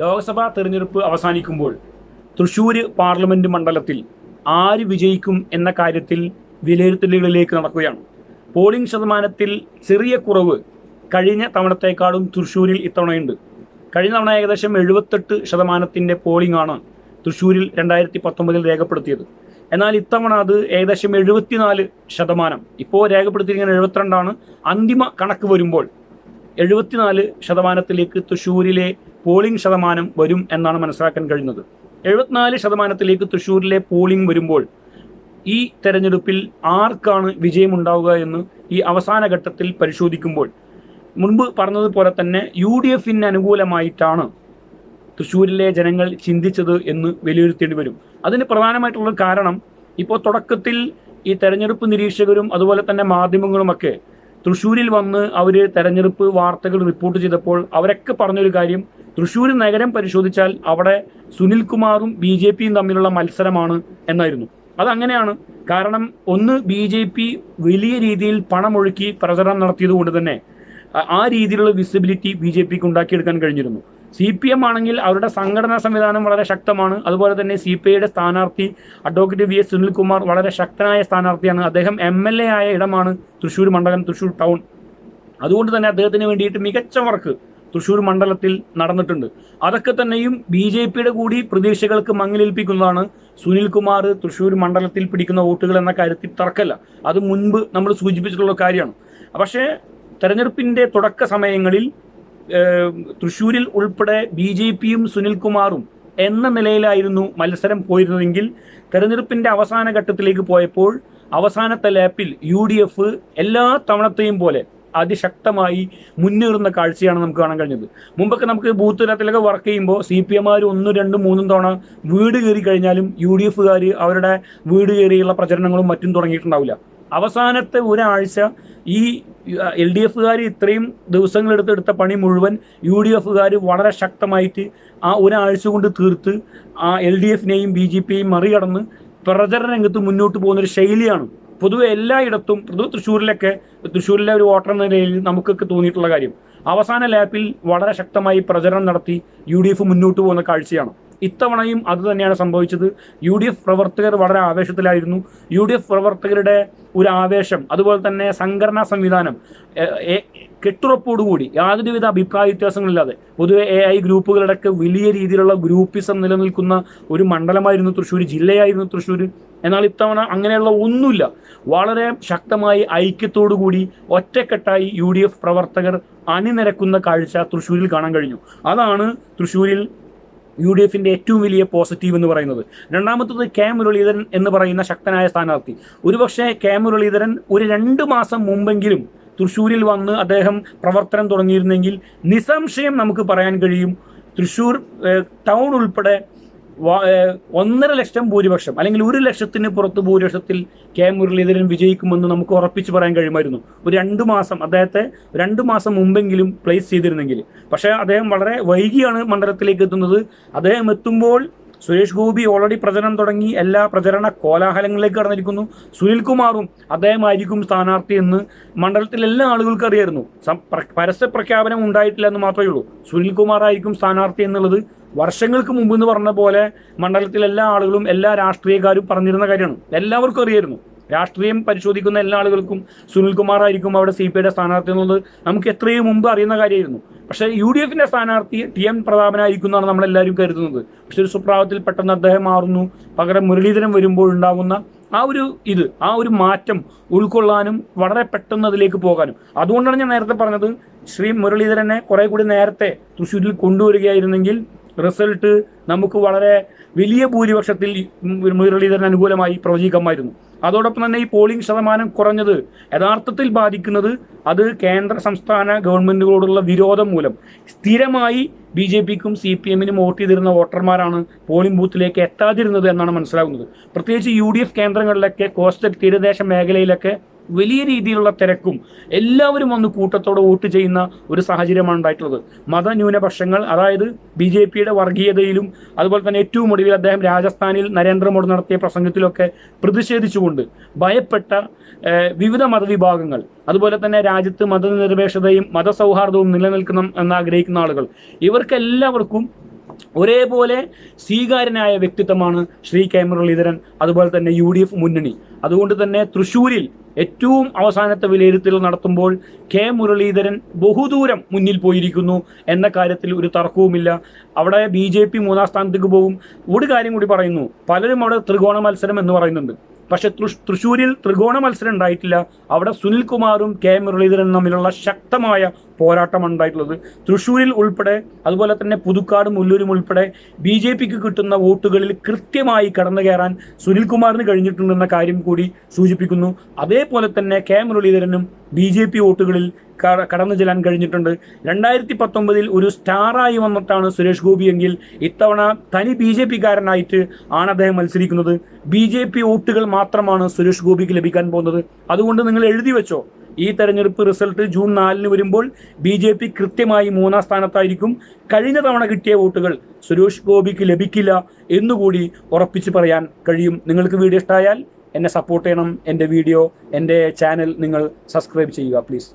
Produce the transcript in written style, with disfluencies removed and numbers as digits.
ലോക്സഭാ തെരഞ്ഞെടുപ്പ് അവസാനിക്കുമ്പോൾ തൃശ്ശൂർ പാർലമെൻറ്റ് മണ്ഡലത്തിൽ ആര് വിജയിക്കും എന്ന കാര്യത്തിൽ വിലയിരുത്തലുകളിലേക്ക് നടക്കുകയാണ്. പോളിംഗ് ശതമാനത്തിൽ ചെറിയ കുറവ് കഴിഞ്ഞ തവണത്തേക്കാളും തൃശ്ശൂരിൽ ഇത്തവണയുണ്ട്. കഴിഞ്ഞ തവണ ഏകദേശം 78% പോളിംഗ് ആണ് തൃശ്ശൂരിൽ 2019 രേഖപ്പെടുത്തിയത്. എന്നാൽ ഇത്തവണ അത് ഏകദേശം 74%. ഇപ്പോൾ രേഖപ്പെടുത്തിയിരിക്കുന്ന 72 അന്തിമ കണക്ക് വരുമ്പോൾ 74% തൃശ്ശൂരിലെ പോളിംഗ് ശതമാനം വരും എന്നാണ് മനസ്സിലാക്കാൻ കഴിയുന്നത്. 74% തൃശ്ശൂരിലെ പോളിംഗ് വരുമ്പോൾ ഈ തെരഞ്ഞെടുപ്പിൽ ആർക്കാണ് വിജയമുണ്ടാവുക എന്ന് ഈ അവസാന ഘട്ടത്തിൽ പരിശോധിക്കുമ്പോൾ മുൻപ് പറഞ്ഞതുപോലെ തന്നെ UDFന് അനുകൂലമായിട്ടാണ് തൃശ്ശൂരിലെ ജനങ്ങൾ ചിന്തിച്ചത് എന്ന് വിലയിരുത്തേണ്ടി വരും. അതിന് പ്രധാനമായിട്ടുള്ള കാരണം, ഇപ്പോൾ തുടക്കത്തിൽ ഈ തെരഞ്ഞെടുപ്പ് നിരീക്ഷകരും അതുപോലെ തന്നെ മാധ്യമങ്ങളുമൊക്കെ തൃശ്ശൂരിൽ വന്ന് അവർ തെരഞ്ഞെടുപ്പ് വാർത്തകൾ റിപ്പോർട്ട് ചെയ്തപ്പോൾ അവരൊക്കെ പറഞ്ഞൊരു കാര്യം, തൃശ്ശൂർ നഗരം പരിശോധിച്ചാൽ അവിടെ സുനിൽകുമാറും BJPയും തമ്മിലുള്ള മത്സരമാണ് എന്നായിരുന്നു. അതങ്ങനെയാണ്. കാരണം ഒന്ന്, BJP വലിയ രീതിയിൽ പണമൊഴുക്കി പ്രചരണം നടത്തിയത് കൊണ്ട് തന്നെ ആ രീതിയിലുള്ള വിസിബിലിറ്റി BJPക്ക് ഉണ്ടാക്കിയെടുക്കാൻ കഴിഞ്ഞിരുന്നു. CPM ആണെങ്കിൽ അവരുടെ സംഘടനാ സംവിധാനം വളരെ ശക്തമാണ്. അതുപോലെ തന്നെ CPIയുടെ സ്ഥാനാർത്ഥി അഡ്വക്കേറ്റ് VS സുനിൽകുമാർ വളരെ ശക്തനായ സ്ഥാനാർത്ഥിയാണ്. അദ്ദേഹം MLA ആയ ഇടമാണ് തൃശ്ശൂർ മണ്ഡലം, തൃശ്ശൂർ ടൗൺ. അതുകൊണ്ട് തന്നെ അദ്ദേഹത്തിന് വേണ്ടിയിട്ട് മികച്ച വർക്ക് തൃശ്ശൂർ മണ്ഡലത്തിൽ നടന്നിട്ടുണ്ട്. അതൊക്കെ തന്നെയും BJPയുടെ കൂടി പ്രതീക്ഷകൾക്ക് മങ്ങലേൽപ്പിക്കുന്നതാണ് സുനിൽകുമാർ തൃശ്ശൂർ മണ്ഡലത്തിൽ പിടിക്കുന്ന വോട്ടുകൾ എന്ന കാര്യത്തിൽ തർക്കമല്ല. അത് മുൻപ് നമ്മൾ സൂചിപ്പിച്ചിട്ടുള്ള കാര്യമാണ്. പക്ഷേ തെരഞ്ഞെടുപ്പിൻ്റെ തുടക്ക സമയങ്ങളിൽ തൃശ്ശൂരിൽ ഉൾപ്പെടെ BJPയും സുനിൽകുമാറും എന്ന നിലയിലായിരുന്നു മത്സരം പോയിരുന്നതെങ്കിൽ തെരഞ്ഞെടുപ്പിൻ്റെ അവസാന ഘട്ടത്തിലേക്ക് പോയപ്പോൾ അവസാനത്തെ ലാപ്പിൽ UDF എല്ലാ തവണത്തെയും പോലെ അതിശക്തമായി മുന്നേറുന്ന കാഴ്ചയാണ് നമുക്ക് കാണാൻ കഴിഞ്ഞത്. മുമ്പൊക്കെ നമുക്ക് ബൂത്ത് തലത്തിലൊക്കെ വർക്ക് ചെയ്യുമ്പോൾ CPMമാർ 1, 2, 3 തവണ വീട് കയറി കഴിഞ്ഞാലും UDFകാർ അവരുടെ വീട് കയറിയുള്ള പ്രചരണങ്ങളും മറ്റും തുടങ്ങിയിട്ടുണ്ടാവില്ല. അവസാനത്തെ ഒരാഴ്ച ഈ LDFകാർ ഇത്രയും ദിവസങ്ങളെടുത്തെടുത്ത പണി മുഴുവൻ UDFകാർ വളരെ ശക്തമായിട്ട് ആ ഒരാഴ്ച കൊണ്ട് തീർത്ത് ആ LDFനെയും BJPയെയും മറികടന്ന് പ്രചരണ രംഗത്ത് മുന്നോട്ട് പോകുന്നൊരു ശൈലിയാണ് പൊതുവെ എല്ലായിടത്തും. പൊതുവെ തൃശ്ശൂരിലെ ഒരു വോട്ടർ എന്ന നിലയിൽ നമുക്കൊക്കെ തോന്നിയിട്ടുള്ള കാര്യം, അവസാന ലാപ്പിൽ വളരെ ശക്തമായി പ്രചരണം നടത്തി UDF മുന്നോട്ട് പോകുന്ന കാഴ്ചയാണ്. ഇത്തവണയും അത് തന്നെയാണ് സംഭവിച്ചത്. UDF പ്രവർത്തകർ വളരെ ആവേശത്തിലായിരുന്നു. UDF പ്രവർത്തകരുടെ ഒരു ആവേശം, അതുപോലെ തന്നെ സംഘടനാ സംവിധാനം കെട്ടുറപ്പോടുകൂടി യാതൊരുവിധ അഭിപ്രായ വ്യത്യാസങ്ങളില്ലാതെ പൊതുവെ AI ഗ്രൂപ്പുകളുടെയൊക്കെ വലിയ രീതിയിലുള്ള ഗ്രൂപ്പിസം നിലനിൽക്കുന്ന ഒരു മണ്ഡലമായിരുന്നു തൃശ്ശൂർ, ജില്ലയായിരുന്നു തൃശ്ശൂർ. എന്നാൽ ഇത്തവണ അങ്ങനെയുള്ള ഒന്നുമില്ല. വളരെ ശക്തമായി ഐക്യത്തോടുകൂടി ഒറ്റക്കെട്ടായി UDF പ്രവർത്തകർ അണിനിരക്കുന്ന കാഴ്ച തൃശ്ശൂരിൽ കാണാൻ കഴിഞ്ഞു. അതാണ് തൃശ്ശൂരിൽ UDFന്റെ ഏറ്റവും വലിയ പോസിറ്റീവ് എന്ന് പറയുന്നത്. രണ്ടാമത്തത് മുരളീധരൻ എന്ന് പറയുന്ന ശക്തനായ സ്ഥാനാർത്ഥി. ഒരുപക്ഷെ മുരളീധരൻ ഒരു 2 മാസം മുമ്പെങ്കിലും തൃശ്ശൂരിൽ വന്ന് അദ്ദേഹം പ്രവർത്തനം തുടങ്ങിയിരുന്നെങ്കിൽ നിസ്സംശയം നമുക്ക് പറയാൻ കഴിയും തൃശ്ശൂർ ടൗൺ ഉൾപ്പെടെ 1.5 ലക്ഷം ഭൂരിപക്ഷം അല്ലെങ്കിൽ 1 ലക്ഷത്തിന് പുറത്ത് ഭൂരിപക്ഷത്തിൽ മുരളീധരൻ വിജയിക്കുമെന്ന് നമുക്ക് ഉറപ്പിച്ച് പറയാൻ കഴിയുമായിരുന്നു. ഒരു 2 മാസം അദ്ദേഹത്തെ 2 മാസം മുമ്പെങ്കിലും പ്ലേസ് ചെയ്തിരുന്നെങ്കിൽ. പക്ഷേ അദ്ദേഹം വളരെ വൈകിയാണ് മണ്ഡലത്തിലേക്ക് എത്തുന്നത്. അദ്ദേഹം എത്തുമ്പോൾ സുരേഷ് ഗോപി ഓൾറെഡി പ്രചരണം തുടങ്ങി, എല്ലാ പ്രചരണ കോലാഹലങ്ങളിലേക്ക് കടന്നിരിക്കുന്നു. സുനിൽകുമാറും അദ്ദേഹമായിരിക്കും സ്ഥാനാർത്ഥി എന്ന് മണ്ഡലത്തിലെ എല്ലാ ആളുകൾക്കും അറിയായിരുന്നു. പരസ്യ പ്രഖ്യാപനം ഉണ്ടായിട്ടില്ല എന്ന് മാത്രമേ ഉള്ളൂ. സുനിൽകുമാർ ആയിരിക്കും സ്ഥാനാർത്ഥി എന്നുള്ളത് വർഷങ്ങൾക്ക് മുമ്പ് എന്ന് പറഞ്ഞ പോലെ മണ്ഡലത്തിലെ എല്ലാ ആളുകളും എല്ലാ രാഷ്ട്രീയക്കാരും പറഞ്ഞിരുന്ന കാര്യമാണ്. എല്ലാവർക്കും അറിയായിരുന്നു. രാഷ്ട്രീയം പരിശോധിക്കുന്ന എല്ലാ ആളുകൾക്കും സുനിൽകുമാർ ആയിരിക്കും അവിടെ CPIയുടെ സ്ഥാനാർത്ഥി എന്നുള്ളത് നമുക്ക് എത്രയും മുമ്പ് അറിയുന്ന കാര്യമായിരുന്നു. പക്ഷേ UDFന്റെ സ്ഥാനാർത്ഥി TM പ്രതാപനായിരിക്കും എന്നാണ് നമ്മളെല്ലാവരും കരുതുന്നത്. പക്ഷെ ഒരു സുപ്രഭാതത്തിൽ പെട്ടെന്ന് അദ്ദേഹം മാറുന്നു. പകരം മുരളീധരൻ വരുമ്പോൾ ഉണ്ടാകുന്ന ആ ഒരു മാറ്റം ഉൾക്കൊള്ളാനും വളരെ പെട്ടെന്ന് അതിലേക്ക് പോകാനും, അതുകൊണ്ടാണ് ഞാൻ നേരത്തെ പറഞ്ഞത് ശ്രീ മുരളീധരനെ കുറെ കൂടി നേരത്തെ തൃശ്ശൂരിൽ കൊണ്ടുവരികയായിരുന്നെങ്കിൽ റിസൾട്ട് നമുക്ക് വളരെ വലിയ ഭൂരിപക്ഷത്തിൽ മുരളീധരൻ അനുകൂലമായി പ്രവചിക്കാമായിരുന്നു. അതോടൊപ്പം തന്നെ ഈ പോളിംഗ് ശതമാനം കുറഞ്ഞത് യഥാർത്ഥത്തിൽ ബാധിക്കുന്നത് അത് കേന്ദ്ര സംസ്ഥാന ഗവൺമെൻറ്റുകളോടുള്ള വിരോധം മൂലം സ്ഥിരമായി BJPക്കും CPMനും വോട്ട് ചെയ്തിരുന്ന വോട്ടർമാരാണ് പോളിംഗ് ബൂത്തിലേക്ക് എത്താതിരുന്നത് എന്നാണ് മനസ്സിലാകുന്നത്. പ്രത്യേകിച്ച് UDF കേന്ദ്രങ്ങളിലൊക്കെ കോസ്റ്റൽ തീരദേശ മേഖലയിലൊക്കെ വലിയ രീതിയിലുള്ള തിരക്കും എല്ലാവരും വന്ന് കൂട്ടത്തോടെ വോട്ട് ചെയ്യുന്ന ഒരു സാഹചര്യമാണ് ഉണ്ടായിട്ടുള്ളത്. മതന്യൂനപക്ഷങ്ങൾ, അതായത് BJPയുടെ വർഗീയതയിലും അതുപോലെ തന്നെ ഏറ്റവും ഒടുവിൽ അദ്ദേഹം രാജസ്ഥാനിൽ നരേന്ദ്രമോദി നടത്തിയ പ്രസംഗത്തിലൊക്കെ പ്രതിഷേധിച്ചുകൊണ്ട് ഭയപ്പെട്ട വിവിധ മതവിഭാഗങ്ങൾ, അതുപോലെ തന്നെ രാജ്യത്ത് മതനിരപേക്ഷതയും മതസൗഹാർദ്ദവും നിലനിൽക്കണം എന്നാഗ്രഹിക്കുന്ന ആളുകൾ, ഇവർക്കെല്ലാവർക്കും ഒരേപോലെ സ്വീകാര്യനായ വ്യക്തിത്വമാണ് ശ്രീ കെ മുരളീധരൻ, അതുപോലെ തന്നെ UDF മുന്നണി. അതുകൊണ്ട് തന്നെ തൃശ്ശൂരിൽ ഏറ്റവും അവസാനത്തെ വിലയിരുത്തൽ നടത്തുമ്പോൾ കെ മുരളീധരൻ ബഹുദൂരം മുന്നിൽ പോയിരിക്കുന്നു എന്ന കാര്യത്തിൽ ഒരു തർക്കവുമില്ല. അവിടെ BJP 3-ാം സ്ഥാനത്തേക്ക് പോകും. ഒരു കാര്യം കൂടി പറയുന്നു, പലരും അവിടെ ത്രികോണ മത്സരം എന്ന് പറയുന്നുണ്ട്. പക്ഷെ തൃശ്ശൂരിൽ ത്രികോണ മത്സരം ഉണ്ടായിട്ടില്ല. അവിടെ സുനിൽകുമാറും കെ മുരളീധരനും തമ്മിലുള്ള ശക്തമായ പോരാട്ടമാണ് ഉണ്ടായിട്ടുള്ളത്. തൃശ്ശൂരിൽ ഉൾപ്പെടെ, അതുപോലെ തന്നെ പുതുക്കാടും മുല്ലൂരും ഉൾപ്പെടെ BJPക്ക് കിട്ടുന്ന വോട്ടുകളിൽ കൃത്യമായി കടന്നു കയറാൻ സുനിൽകുമാറിന് കഴിഞ്ഞിട്ടുണ്ടെന്ന കാര്യം കൂടി സൂചിപ്പിക്കുന്നു. അതേപോലെ തന്നെ കെ മുരളീധരനും BJP വോട്ടുകളിൽ കടന്നു ചെല്ലാൻ കഴിഞ്ഞിട്ടുണ്ട്. 2019 ഒരു സ്റ്റാറായി വന്നിട്ടാണ് സുരേഷ് ഗോപി എങ്കിൽ ഇത്തവണ തനി BJPക്കാരനായിട്ട് ആണ് അദ്ദേഹം മത്സരിക്കുന്നത്. BJP വോട്ടുകൾ മാത്രമാണ് സുരേഷ് ഗോപിക്ക് ലഭിക്കാൻ പോകുന്നത്. അതുകൊണ്ട് നിങ്ങൾ എഴുതി വെച്ചോ, ഈ തെരഞ്ഞെടുപ്പ് റിസൾട്ട് ജൂൺ 4 വരുമ്പോൾ BJP കൃത്യമായി 3-ാം സ്ഥാനത്തായിരിക്കും. കഴിഞ്ഞ തവണ കിട്ടിയ വോട്ടുകൾ സുരേഷ് ഗോപിക്ക് ലഭിക്കില്ല എന്നുകൂടി ഉറപ്പിച്ച് പറയാൻ കഴിയും. നിങ്ങൾക്ക് വീഡിയോ ഇഷ്ടമായാൽ എന്നെ സപ്പോർട്ട് ചെയ്യണം. എൻ്റെ വീഡിയോ, എൻ്റെ ചാനൽ നിങ്ങൾ സബ്സ്ക്രൈബ് ചെയ്യുക പ്ലീസ്.